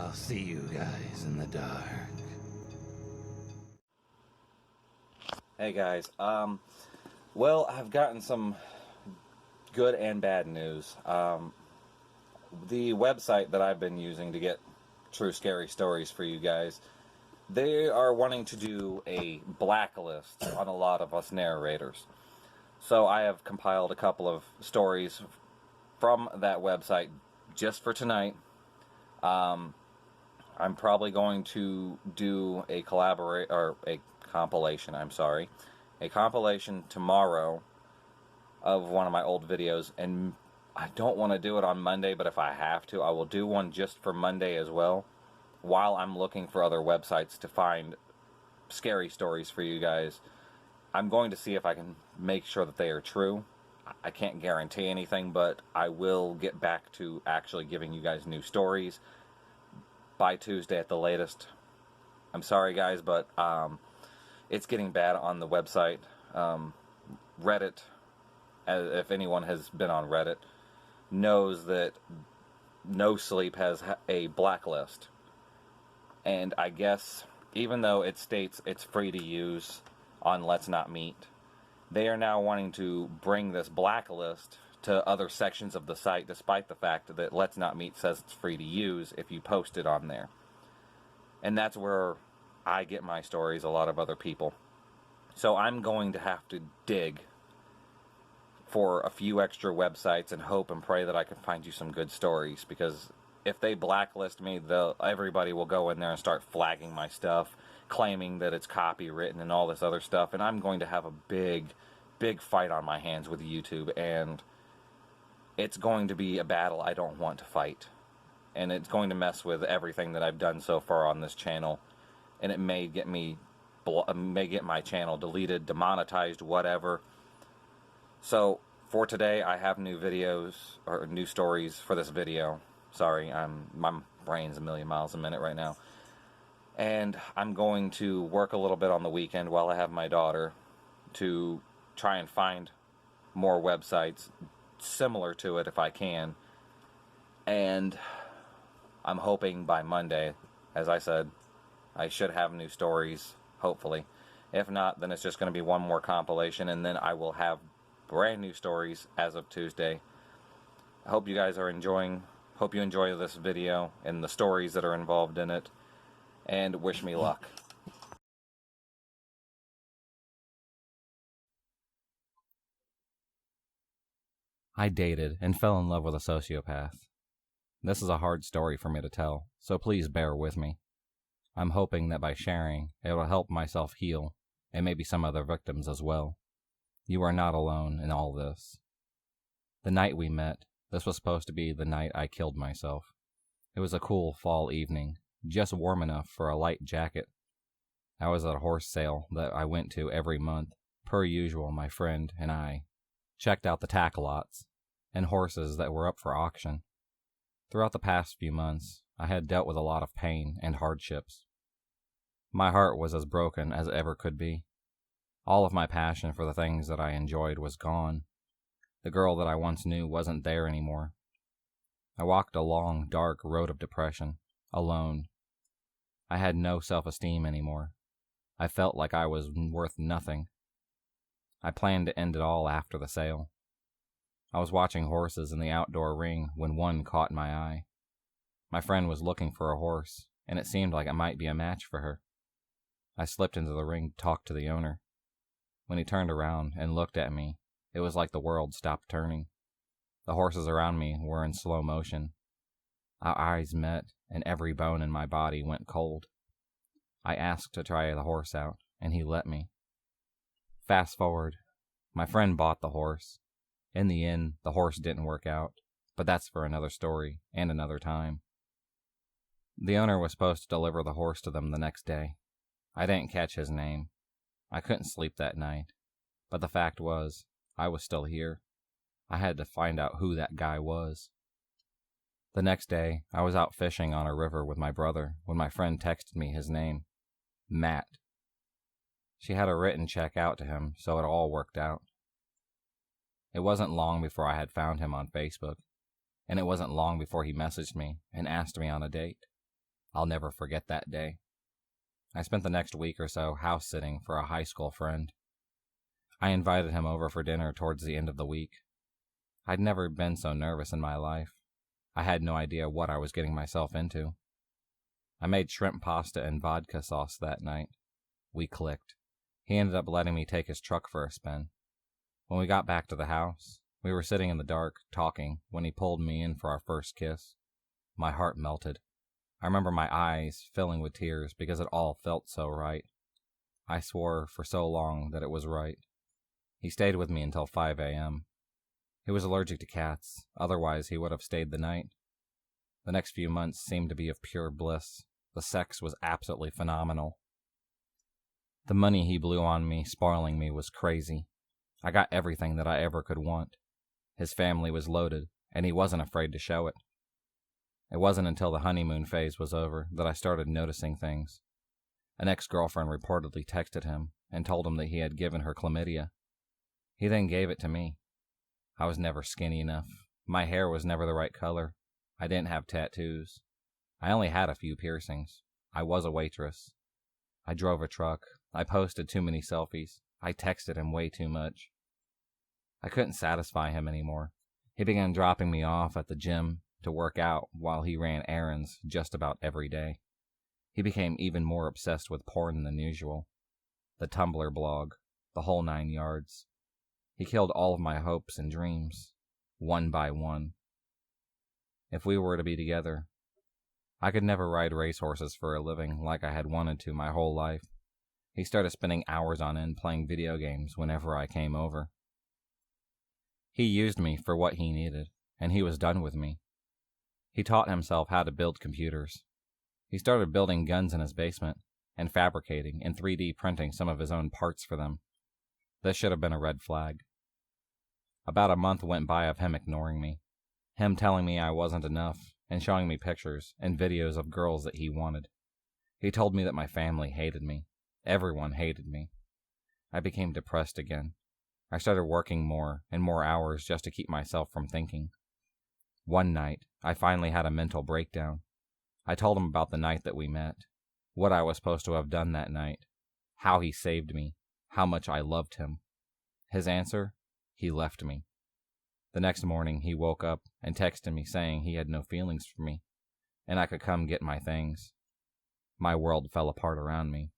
I'll see you guys in the dark. Hey guys, well, I've gotten some good and bad news. The website that I've been using to get true scary stories for you guys, they are wanting to do a blacklist on a lot of us narrators. So I have compiled a couple of stories from that website just for tonight. I'm probably going to do a compilation tomorrow of one of my old videos, and I don't want to do it on Monday, but if I have to, I will do one just for Monday as well, while I'm looking for other websites to find scary stories for you guys. I'm going to see if I can make sure that they are true. I can't guarantee anything, but I will get back to actually giving you guys new stories by Tuesday at the latest. I'm sorry guys, but it's getting bad on the website. Reddit, if anyone has been on Reddit, knows that No Sleep has a blacklist. And I guess, even though it states it's free to use on Let's Not Meet, they are now wanting to bring this blacklist to other sections of the site, despite the fact that Let's Not Meet says it's free to use if you post it on there. And that's where I get my stories, a lot of other people. So I'm going to have to dig for a few extra websites and hope and pray that I can find you some good stories, because if they blacklist me, everybody will go in there and start flagging my stuff, claiming that it's copywritten and all this other stuff, and I'm going to have a big fight on my hands with YouTube, and it's going to be a battle I don't want to fight, and it's going to mess with everything that I've done so far on this channel, and it may get my channel deleted, demonetized, whatever. So for today, I have new videos or new stories for this video. Sorry, my brain's a million miles a minute right now. And I'm going to work a little bit on the weekend while I have my daughter to try and find more websites similar to it if I can. And I'm hoping by Monday, as I said, I should have new stories, hopefully. If not, then it's just going to be one more compilation, and then I will have brand new stories as of Tuesday. I hope you guys are enjoying. Hope you enjoy this video and the stories that are involved in it, and wish me luck. I dated and fell in love with a sociopath. This is a hard story for me to tell, so please bear with me. I'm hoping that by sharing, it will help myself heal, and maybe some other victims as well. You are not alone in all this. The night we met, this was supposed to be the night I killed myself. It was a cool fall evening, just warm enough for a light jacket. I was at a horse sale that I went to every month. Per usual, my friend and I checked out the tack lots and horses that were up for auction. Throughout the past few months, I had dealt with a lot of pain and hardships. My heart was as broken as it ever could be. All of my passion for the things that I enjoyed was gone. The girl that I once knew wasn't there anymore. I walked a long, dark road of depression, alone. I had no self-esteem anymore. I felt like I was worth nothing. I planned to end it all after the sale. I was watching horses in the outdoor ring when one caught my eye. My friend was looking for a horse, and it seemed like it might be a match for her. I slipped into the ring to talk to the owner. When he turned around and looked at me, it was like the world stopped turning. The horses around me were in slow motion. Our eyes met, and every bone in my body went cold. I asked to try the horse out, and he let me. Fast forward, my friend bought the horse. In the end, the horse didn't work out, but that's for another story and another time. The owner was supposed to deliver the horse to them the next day. I didn't catch his name. I couldn't sleep that night, but the fact was, I was still here. I had to find out who that guy was. The next day, I was out fishing on a river with my brother when my friend texted me his name, Matt. She had a written check out to him, so it all worked out. It wasn't long before I had found him on Facebook, and it wasn't long before he messaged me and asked me on a date. I'll never forget that day. I spent the next week or so house sitting for a high school friend. I invited him over for dinner towards the end of the week. I'd never been so nervous in my life. I had no idea what I was getting myself into. I made shrimp pasta and vodka sauce that night. We clicked. He ended up letting me take his truck for a spin. When we got back to the house, we were sitting in the dark, talking, when he pulled me in for our first kiss. My heart melted. I remember my eyes filling with tears because it all felt so right. I swore for so long that it was right. He stayed with me until 5 a.m. He was allergic to cats, otherwise he would have stayed the night. The next few months seemed to be of pure bliss. The sex was absolutely phenomenal. The money he blew on me, spoiling me, was crazy. I got everything that I ever could want. His family was loaded, and he wasn't afraid to show it. It wasn't until the honeymoon phase was over that I started noticing things. An ex-girlfriend reportedly texted him and told him that he had given her chlamydia. He then gave it to me. I was never skinny enough. My hair was never the right color. I didn't have tattoos. I only had a few piercings. I was a waitress. I drove a truck. I posted too many selfies. I texted him way too much. I couldn't satisfy him anymore. He began dropping me off at the gym to work out while he ran errands just about every day. He became even more obsessed with porn than usual. The Tumblr blog, the whole 9 yards. He killed all of my hopes and dreams, one by one. If we were to be together, I could never ride racehorses for a living like I had wanted to my whole life. He started spending hours on end playing video games whenever I came over. He used me for what he needed, and he was done with me. He taught himself how to build computers. He started building guns in his basement and fabricating and 3D printing some of his own parts for them. This should have been a red flag. About a month went by of him ignoring me, him telling me I wasn't enough, and showing me pictures and videos of girls that he wanted. He told me that my family hated me. Everyone hated me. I became depressed again. I started working more and more hours just to keep myself from thinking. One night, I finally had a mental breakdown. I told him about the night that we met, what I was supposed to have done that night, how he saved me, how much I loved him. His answer? He left me. The next morning, he woke up and texted me saying he had no feelings for me, and I could come get my things. My world fell apart around me.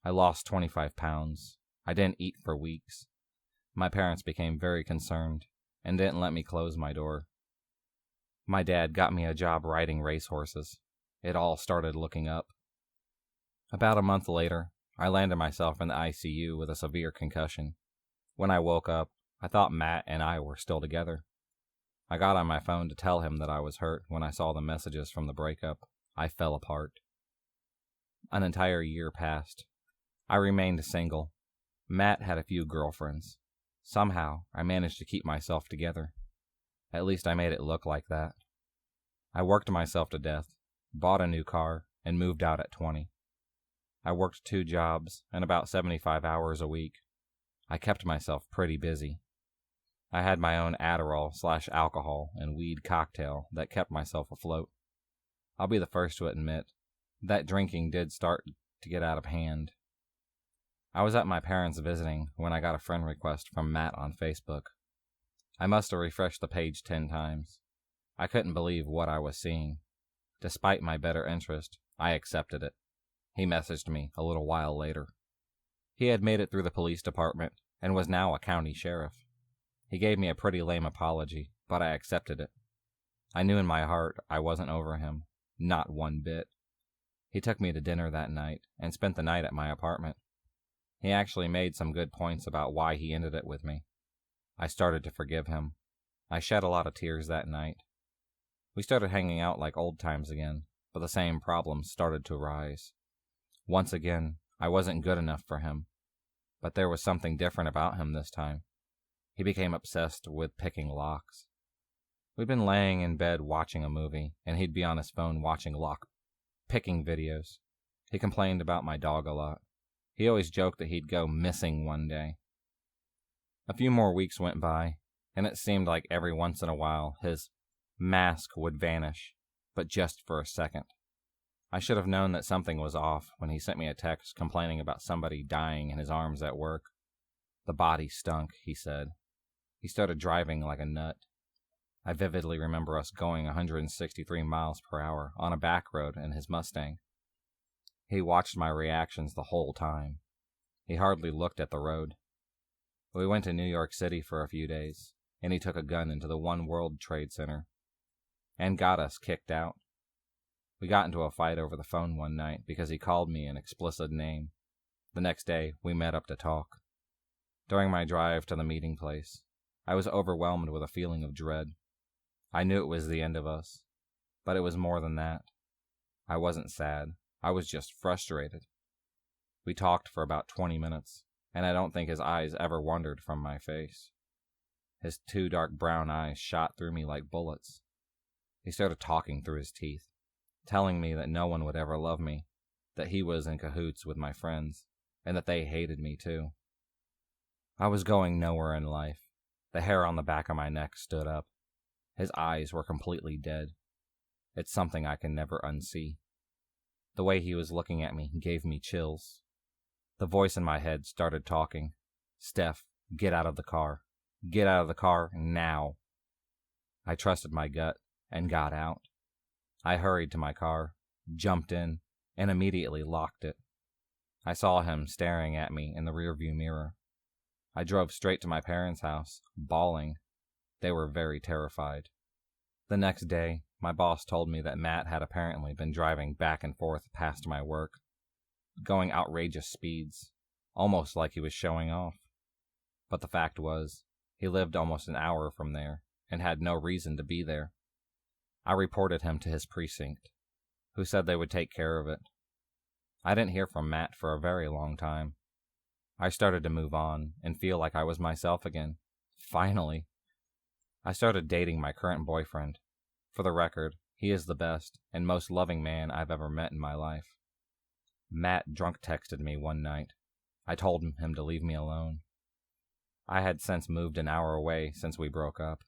I lost 25 pounds. I didn't eat for weeks. My parents became very concerned and didn't let me close my door. My dad got me a job riding racehorses. It all started looking up. About a month later, I landed myself in the ICU with a severe concussion. When I woke up, I thought Matt and I were still together. I got on my phone to tell him that I was hurt when I saw the messages from the breakup. I fell apart. An entire year passed. I remained single. Matt had a few girlfriends. Somehow, I managed to keep myself together. At least I made it look like that. I worked myself to death, bought a new car, and moved out at 20. I worked 2 jobs and about 75 hours a week. I kept myself pretty busy. I had my own Adderall/alcohol and weed cocktail that kept myself afloat. I'll be the first to admit that drinking did start to get out of hand. I was at my parents' visiting when I got a friend request from Matt on Facebook. I must have refreshed the page 10 times. I couldn't believe what I was seeing. Despite my better interest, I accepted it. He messaged me a little while later. He had made it through the police department and was now a county sheriff. He gave me a pretty lame apology, but I accepted it. I knew in my heart I wasn't over him, not one bit. He took me to dinner that night and spent the night at my apartment. He actually made some good points about why he ended it with me. I started to forgive him. I shed a lot of tears that night. We started hanging out like old times again, but the same problems started to rise. Once again, I wasn't good enough for him, but there was something different about him this time. He became obsessed with picking locks. We'd been laying in bed watching a movie, and he'd be on his phone watching lock-picking videos. He complained about my dog a lot. He always joked that he'd go missing one day. A few more weeks went by, and it seemed like every once in a while his mask would vanish, but just for a second. I should have known that something was off when he sent me a text complaining about somebody dying in his arms at work. The body stunk, he said. He started driving like a nut. I vividly remember us going 163 miles per hour on a back road in his Mustang. He watched my reactions the whole time. He hardly looked at the road. We went to New York City for a few days, and he took a gun into the One World Trade Center and got us kicked out. We got into a fight over the phone one night because he called me an explicit name. The next day, we met up to talk. During my drive to the meeting place, I was overwhelmed with a feeling of dread. I knew it was the end of us, but it was more than that. I wasn't sad. I was just frustrated. We talked for about 20 minutes, and I don't think his eyes ever wandered from my face. His 2 dark brown eyes shot through me like bullets. He started talking through his teeth, telling me that no one would ever love me, that he was in cahoots with my friends, and that they hated me too. I was going nowhere in life. The hair on the back of my neck stood up. His eyes were completely dead. It's something I can never unsee. The way he was looking at me gave me chills. The voice in my head started talking. Steph, get out of the car. Get out of the car now. I trusted my gut and got out. I hurried to my car, jumped in, and immediately locked it. I saw him staring at me in the rearview mirror. I drove straight to my parents' house, bawling. They were very terrified. The next day, my boss told me that Matt had apparently been driving back and forth past my work, going outrageous speeds, almost like he was showing off. But the fact was, he lived almost an hour from there and had no reason to be there. I reported him to his precinct, who said they would take care of it. I didn't hear from Matt for a very long time. I started to move on and feel like I was myself again. Finally. I started dating my current boyfriend. For the record, he is the best and most loving man I've ever met in my life. Matt drunk texted me one night. I told him to leave me alone. I had since moved an hour away since we broke up.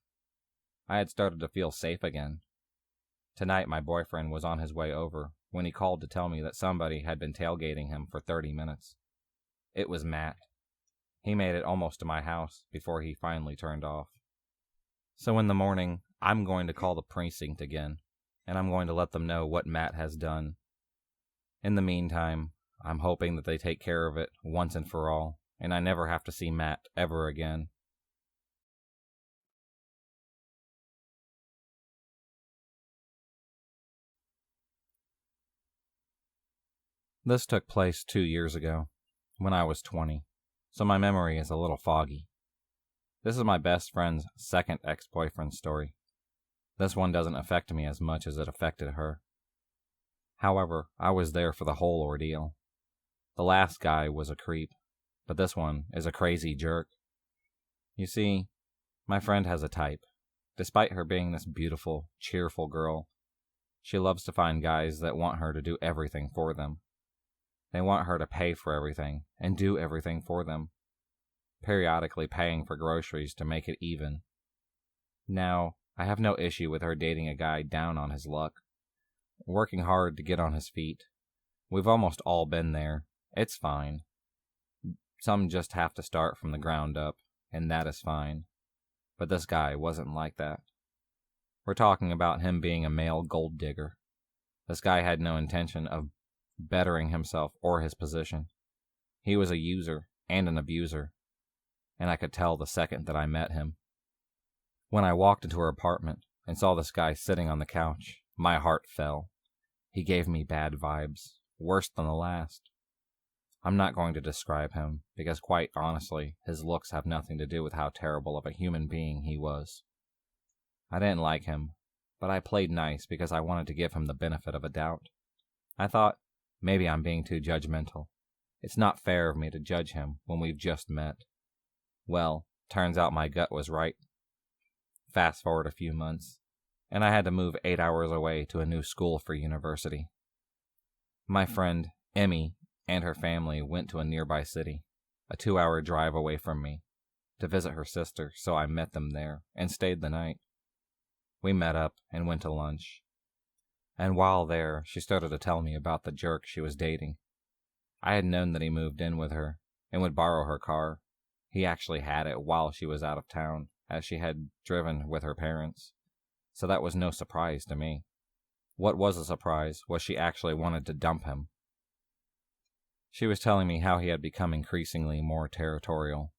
I had started to feel safe again. Tonight my boyfriend was on his way over when he called to tell me that somebody had been tailgating him for 30 minutes. It was Matt. He made it almost to my house before he finally turned off. So in the morning, I'm going to call the precinct again, and I'm going to let them know what Matt has done. In the meantime, I'm hoping that they take care of it once and for all, and I never have to see Matt ever again. This took place 2 years ago, when I was 20, so my memory is a little foggy. This is my best friend's second ex-boyfriend story. This one doesn't affect me as much as it affected her. However, I was there for the whole ordeal. The last guy was a creep, but this one is a crazy jerk. You see, my friend has a type. Despite her being this beautiful, cheerful girl, she loves to find guys that want her to do everything for them. They want her to pay for everything and do everything for them, periodically paying for groceries to make it even. Now, I have no issue with her dating a guy down on his luck, working hard to get on his feet. We've almost all been there. It's fine. Some just have to start from the ground up, and that is fine. But this guy wasn't like that. We're talking about him being a male gold digger. This guy had no intention of bettering himself or his position. He was a user and an abuser, and I could tell the second that I met him. When I walked into her apartment and saw this guy sitting on the couch, my heart fell. He gave me bad vibes, worse than the last. I'm not going to describe him, because quite honestly, his looks have nothing to do with how terrible of a human being he was. I didn't like him, but I played nice because I wanted to give him the benefit of a doubt. I thought, maybe I'm being too judgmental. It's not fair of me to judge him when we've just met. Well, turns out my gut was right. Fast forward a few months, and I had to move 8 hours away to a new school for university. My friend, Emmy, and her family went to a nearby city, a 2-hour drive away from me, to visit her sister, so I met them there and stayed the night. We met up and went to lunch. And while there, she started to tell me about the jerk she was dating. I had known that he moved in with her and would borrow her car. He actually had it while she was out of town, as she had driven with her parents. So that was no surprise to me. What was a surprise was she actually wanted to dump him. She was telling me how he had become increasingly more territorial,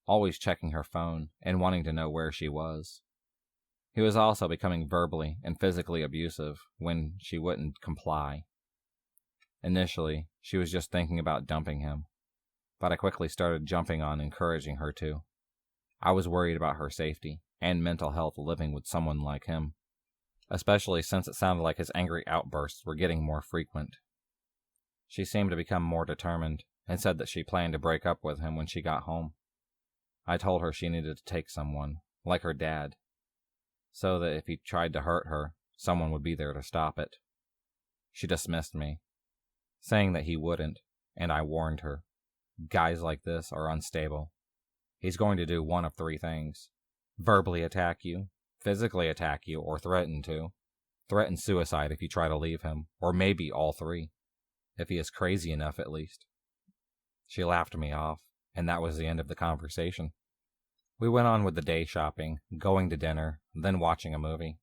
always checking her phone and wanting to know where she was. He was also becoming verbally and physically abusive when she wouldn't comply. Initially, she was just thinking about dumping him, but I quickly started jumping on encouraging her to. I was worried about her safety and mental health living with someone like him, especially since it sounded like his angry outbursts were getting more frequent. She seemed to become more determined and said that she planned to break up with him when she got home. I told her she needed to take someone, like her dad, so that if he tried to hurt her, someone would be there to stop it. She dismissed me, saying that he wouldn't, and I warned her. Guys like this are unstable. He's going to do one of three things: verbally attack you, physically attack you, or threaten to. Threaten suicide if you try to leave him, or maybe all three, if he is crazy enough at least. She laughed me off, and that was the end of the conversation. We went on with the day shopping, going to dinner, then watching a movie.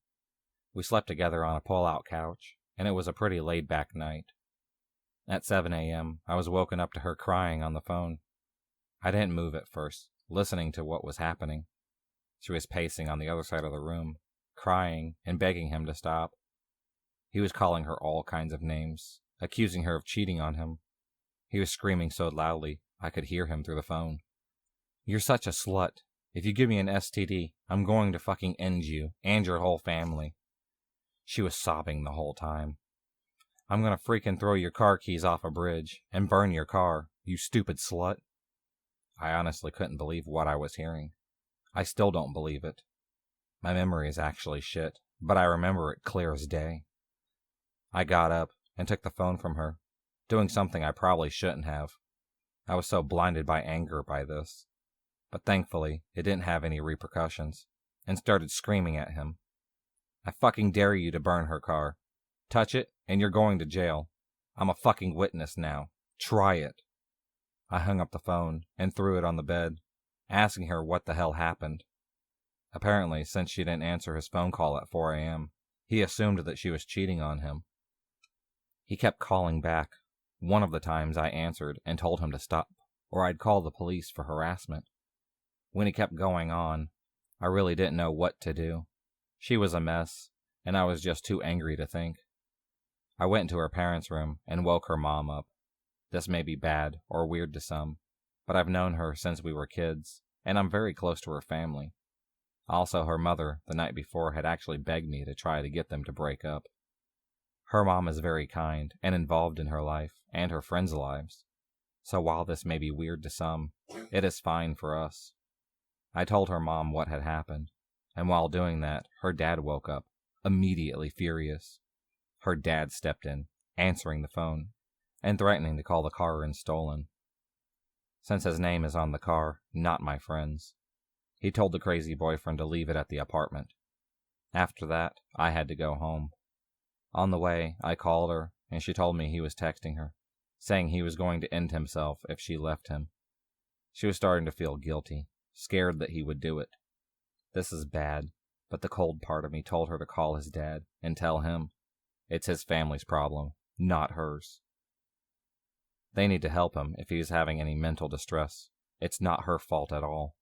We slept together on a pull-out couch, and it was a pretty laid-back night. At 7 a.m., I was woken up to her crying on the phone. I didn't move at first, listening to what was happening. She was pacing on the other side of the room, crying and begging him to stop. He was calling her all kinds of names, accusing her of cheating on him. He was screaming so loudly, I could hear him through the phone. "You're such a slut. If you give me an STD, I'm going to fucking end you and your whole family." She was sobbing the whole time. "I'm gonna freaking throw your car keys off a bridge and burn your car, you stupid slut." I honestly couldn't believe what I was hearing. I still don't believe it. My memory is actually shit, but I remember it clear as day. I got up and took the phone from her, doing something I probably shouldn't have. I was so blinded by anger by this. But thankfully, it didn't have any repercussions, and started screaming at him. "I fucking dare you to burn her car. Touch it, and you're going to jail. I'm a fucking witness now. Try it." I hung up the phone and threw it on the bed, asking her what the hell happened. Apparently, since she didn't answer his phone call at 4 a.m., he assumed that she was cheating on him. He kept calling back. One of the times I answered and told him to stop, or I'd call the police for harassment. When he kept going on, I really didn't know what to do. She was a mess, and I was just too angry to think. I went into her parents' room and woke her mom up. This may be bad or weird to some, but I've known her since we were kids, and I'm very close to her family. Also, her mother, the night before, had actually begged me to try to get them to break up. Her mom is very kind and involved in her life and her friends' lives, so while this may be weird to some, it is fine for us. I told her mom what had happened, and while doing that, her dad woke up, immediately furious. Her dad stepped in, answering the phone, and threatening to call the car in stolen. Since his name is on the car, not my friend's, he told the crazy boyfriend to leave it at the apartment. After that, I had to go home. On the way, I called her, and she told me he was texting her, saying he was going to end himself if she left him. She was starting to feel guilty, scared that he would do it. This is bad, but the cold part of me told her to call his dad and tell him. It's his family's problem, not hers. They need to help him if he's having any mental distress. It's not her fault at all.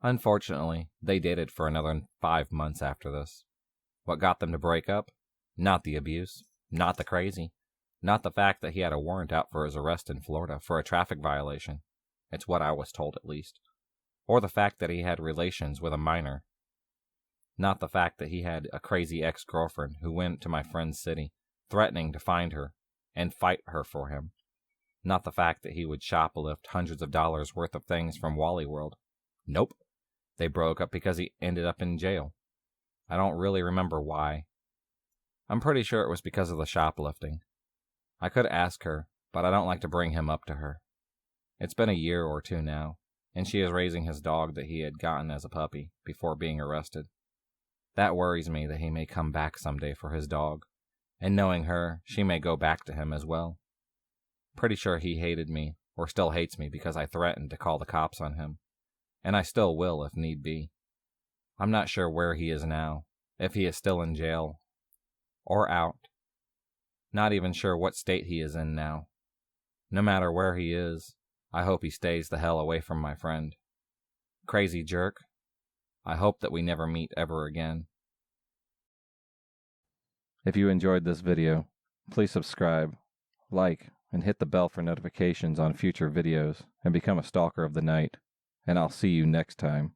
Unfortunately, they dated for another 5 months after this. What got them to break up? Not the abuse, not the crazy, not the fact that he had a warrant out for his arrest in Florida for a traffic violation. It's what I was told, at least. Or the fact that he had relations with a minor. Not the fact that he had a crazy ex-girlfriend who went to my friend's city, threatening to find her and fight her for him. Not the fact that he would shoplift hundreds of dollars worth of things from Wally World. Nope. They broke up because he ended up in jail. I don't really remember why. I'm pretty sure it was because of the shoplifting. I could ask her, but I don't like to bring him up to her. It's been a year or two now, and she is raising his dog that he had gotten as a puppy before being arrested. That worries me that he may come back someday for his dog, And knowing her, she may go back to him as well. Pretty sure he hated me, or still hates me because I threatened to call the cops on him. And I still will if need be. I'm not sure where he is now, if he is still in jail, or out. Not even sure what state he is in now. No matter where he is, I hope he stays the hell away from my friend. Crazy jerk. I hope that we never meet ever again. If you enjoyed this video, please subscribe, like, and hit the bell for notifications on future videos, and become a stalker of the night. And I'll see you next time.